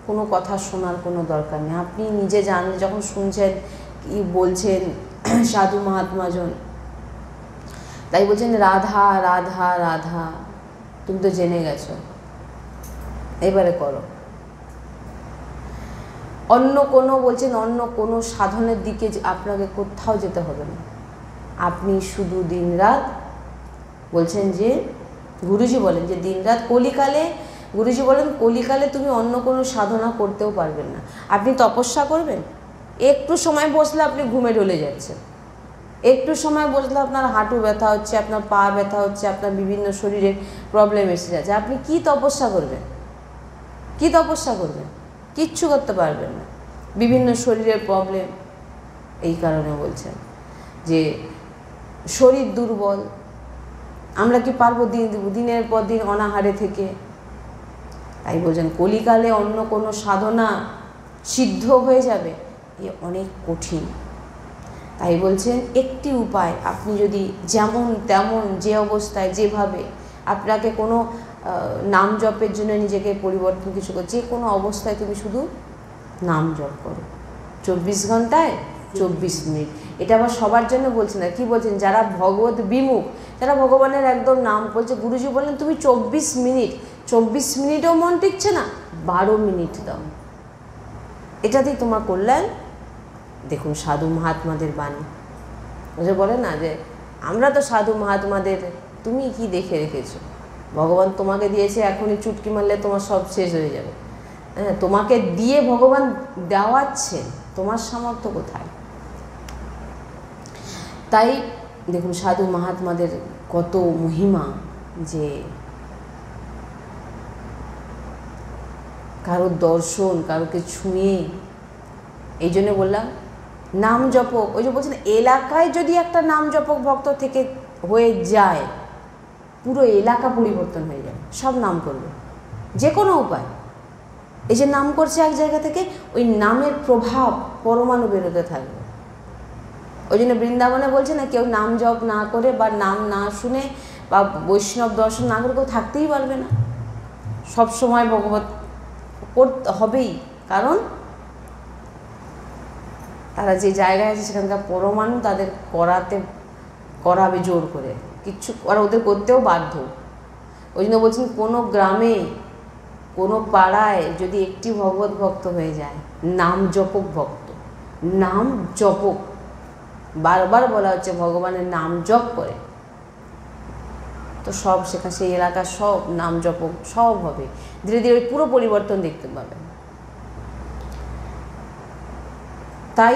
কোনো কথা শোনার কোনো দরকার নেই। আপনি নিজে জানেন, যখন শুনছেন কি বলছেন সাধু মহাত্মাজন, তাই বলছেন রাধা রাধা রাধা, তুমি তো জেনে গেছো, এবারে করো। অন্য কোনো বলছেন, অন্য কোনো সাধনের দিকে আপনাকে কোথাও যেতে হবে না। আপনি শুধু দিনরাত বলছেন যে, গুরুজি বলেন যে দিনরাত কলিকালে, গুরুজি বলেন কলিকালে তুমি অন্য কোনো সাধনা করতেও পারবেন না। আপনি তপস্যা করবেন, একটু সময় বসলে আপনি ঘুমে ঢলে যাচ্ছেন, একটু সময় বসলে আপনার হাঁটু ব্যথা হচ্ছে, আপনার পা ব্যথা হচ্ছে, আপনার বিভিন্ন শরীরের প্রবলেম এসে যাচ্ছে। আপনি কি তপস্যা করবেন? কি তপস্যা করবেন? কিচ্ছু করতে পারবেন না। বিভিন্ন শরীরের প্রবলেম, এই কারণে বলছেন যে শরীর দুর্বল, আমরা কি পারবো দিনের পর দিন অনাহারে থেকে? তাই বলছেন কলিকালে অন্য কোনো সাধনা সিদ্ধ হয়ে যাবে, এ অনেক কঠিন। তাই বলছেন একটি উপায়, আপনি যদি যেমন তেমন যে অবস্থায় যেভাবে, আপনাকে কোনো নাম জপের জন্য নিজেকে পরিবর্তন কিছু করো, যে কোনো অবস্থায় তুমি শুধু নাম জপ করো, 24 ঘন্টায় 24 মিনিট। এটা আবার সবার জন্য বলছেন না, কি বলছেন? যারা ভগবত বিমুখ, যারা ভগবানের একদম নাম বলছে, গুরুজি বলেন তুমি 24 মিনিট, 24 মিনিটও মন টিকছে না, 12 মিনিট দাও, এটাতেই তোমার কল্যাণ। দেখুন সাধু মহাত্মাদের বাণী, যে বলে না যে আমরা তো সাধু মহাত্মাদের, তুমি কি দেখে রেখেছো? ভগবান তোমাকে দিয়েছে, এখনই চুটকি মারলে তোমার সব শেষ হয়ে যাবে। হ্যাঁ, তোমাকে দিয়ে ভগবান দেওয়াচ্ছে, তোমার সামর্থ্য কোথায়? তাই দেখুন সাধু মহাত্মাদের কত মহিমা, যে কারোর দর্শন, কারোকে ছুঁয়ে। এই জন্য বললাম নাম জপক, ওই যে বলছেন এলাকায় যদি একটা নাম জপক ভক্ত থেকে হয়ে যায়, পুরো এলাকা পরিবর্তন হয়ে যাবে, সব নাম করবে, যে কোনো উপায়। এই যে নাম করছে এক জায়গা থেকে, ওই নামের প্রভাব পরমাণু বেরোতে থাকবে। ওই জন্য বৃন্দাবনে বলছে না, কেউ নাম জপ না করে বা নাম না শুনে বা বৈষ্ণব দর্শন না করে কেউ থাকতেই পারবে না। সব সময় ভগবত করতে হবেই, কারণ তারা যে জায়গায় আছে সেখানকার পরমাণু তাদের করাবে জোর করে, কিচ্ছু ওরা ওদের করতেও বাধ্য। ওই জন্য বলছেন কোনো গ্রামে, কোনো পাড়ায় যদি একটি ভগবত ভক্ত হয়ে যায়, নাম জপক ভক্ত, নাম জপক, বারবার বলা হচ্ছে ভগবানের নাম জপ করে, তো সব সেখানে সেই এলাকার সব নাম জপক সব হবে, ধীরে ধীরে পুরো পরিবর্তন দেখতে পাবেন। তাই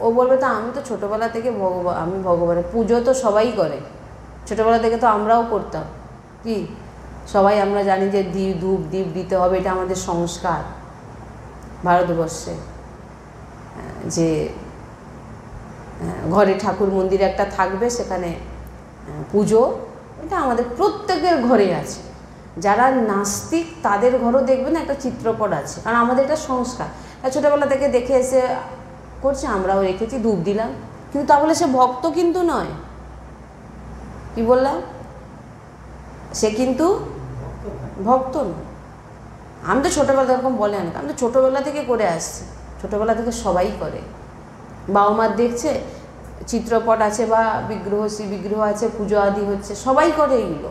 ও বলবে তো আমি তো ছোটোবেলা থেকে আমি ভগবানের পুজো তো সবাই করে, ছোটোবেলা থেকে তো আমরাও করতাম, কি সবাই আমরা জানি যে ধূপ দীপ দিতে হবে, এটা আমাদের সংস্কার ভারতবর্ষে, যে ঘরে ঠাকুর মন্দির একটা থাকবে, সেখানে পুজো, এটা আমাদের প্রত্যেকের ঘরে আছে। যারা নাস্তিক তাদের ঘরও দেখবেন একটা চিত্রপট আছে, কারণ আমাদের এটা সংস্কার, ছোটোবেলা থেকে দেখে এসে করছে, আমরাও রেখেছি, ধূপ দিলাম, কিন্তু তা বলে সে ভক্ত কিন্তু নয়। কি বললাম? সে কিন্তু ভক্ত নয়। আমি তো ছোটোবেলা এরকম বলে না, আমি তো ছোটোবেলা থেকে করে আসছি, ছোটোবেলা থেকে সবাই করে। বাবা মার দেখছে চিত্রপট আছে বা বিগ্রহ, শ্রী বিগ্রহ আছে, পুজো আদি হচ্ছে, সবাই করে এগুলো।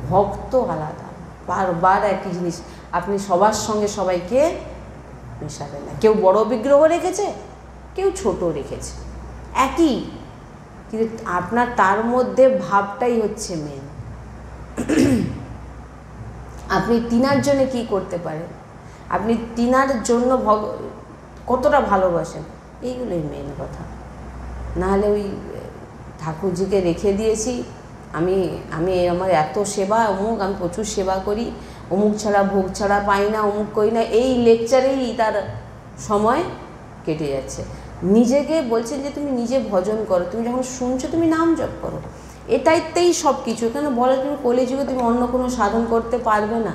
ভক্ত আলাদা, বারবার একই জিনিস, আপনি সবার সঙ্গে সবাইকে মেশাবেন না। কেউ বড় বিগ্রহ রেখেছে, কেউ ছোট রেখেছে, একই, কিন্তু আপনার তার মধ্যে ভাবটাই হচ্ছে মেন। আপনি তিনার জন্য কি করতে পারেন, আপনি তিনার জন্য কতটা ভালোবাসেন, এইগুলোই মেন কথা। নাহলে ওই ঠাকুরজিকে রেখে দিয়েছি, আমি আমার এত সেবা, অমুক আমি প্রচুর সেবা করি, অমুক ছাড়া ভোগ ছাড়া পাই না, অমুক করি না, এই লেকচারেই তার সময় কেটে যাচ্ছে। নিজেকে বলছেন যে তুমি নিজে ভজন করো, তুমি যখন শুনছো তুমি নাম জপ করো, এটাইতেই সব কিছু। কেন বলে তুমি কলিযুগে তুমি অন্য কোনো সাধন করতে পারবে না,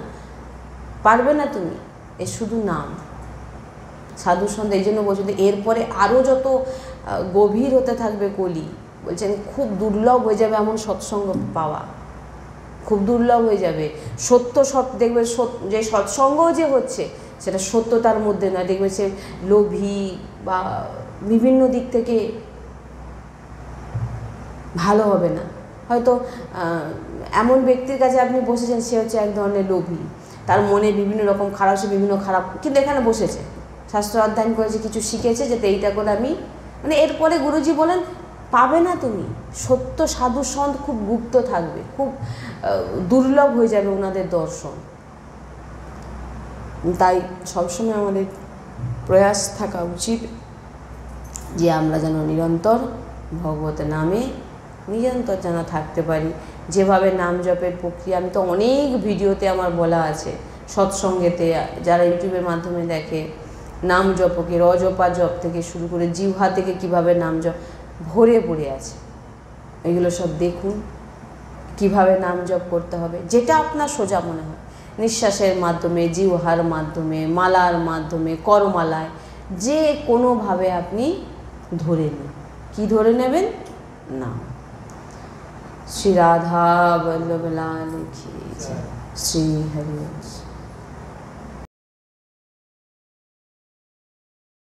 পারবে না তুমি, এ শুধু নাম। সাধু সন্ত এই জন্য বলছেন এরপরে আরও যত গভীর হতে থাকবে কলি, বলছেন খুব দুর্লভ হয়ে যাবে এমন সৎসঙ্গ পাওয়া, খুব দুর্লভ হয়ে যাবে। সত্য দেখবে যে সৎসঙ্গ যে হচ্ছে সেটা সত্যতার মধ্যে নয়, দেখবে সে লোভী বা বিভিন্ন দিক থেকে ভালো হবে না। হয়তো এমন ব্যক্তির কাছে আপনি বসেছেন, সে হচ্ছে এক ধরনের লোভী, তার মনে বিভিন্ন রকম খারাপ, সে বিভিন্ন খারাপ, কিন্তু এখানে বসেছে, শাস্ত্র অধ্যয়ন করেছে, কিছু শিখেছে, যাতে এইটা করে আমি মানে এরপরে গুরুজি বলেন পাবে না তুমি। সত্য সাধু সন্ত খুব গুপ্ত থাকবে, খুব দুর্লভ হয়ে যাবে ওনাদের দর্শন। তাই সবসময় আমাদের প্রয়াস থাকা উচিত যে আমরা যেন নিরন্তর ভগবতের নামে নিরন্তর যেন থাকতে পারি। যেভাবে নাম জপের প্রক্রিয়া, আমি তো অনেক ভিডিওতে আমার বলা আছে, সৎসঙ্গেতে যারা ইউটিউবের মাধ্যমে দেখে, নাম জপকে রজপা জপ থেকে শুরু করে জিহ্বা থেকে কিভাবে নাম জপ ভরে পড়ে আছে, এগুলো সব দেখুন কিভাবে নাম জপ করতে হবে, যেটা আপনার সোজা মনে হয়, নিঃশ্বাসের মাধ্যমে, জিহ্বার মাধ্যমে, মালার মাধ্যমে, করমালায়, যে কোনোভাবে আপনি ধরে নিন। কি ধরে নেবেন? নাম। শ্রী রাধা বল্লভ লাল কি জয়, শ্রী হরি।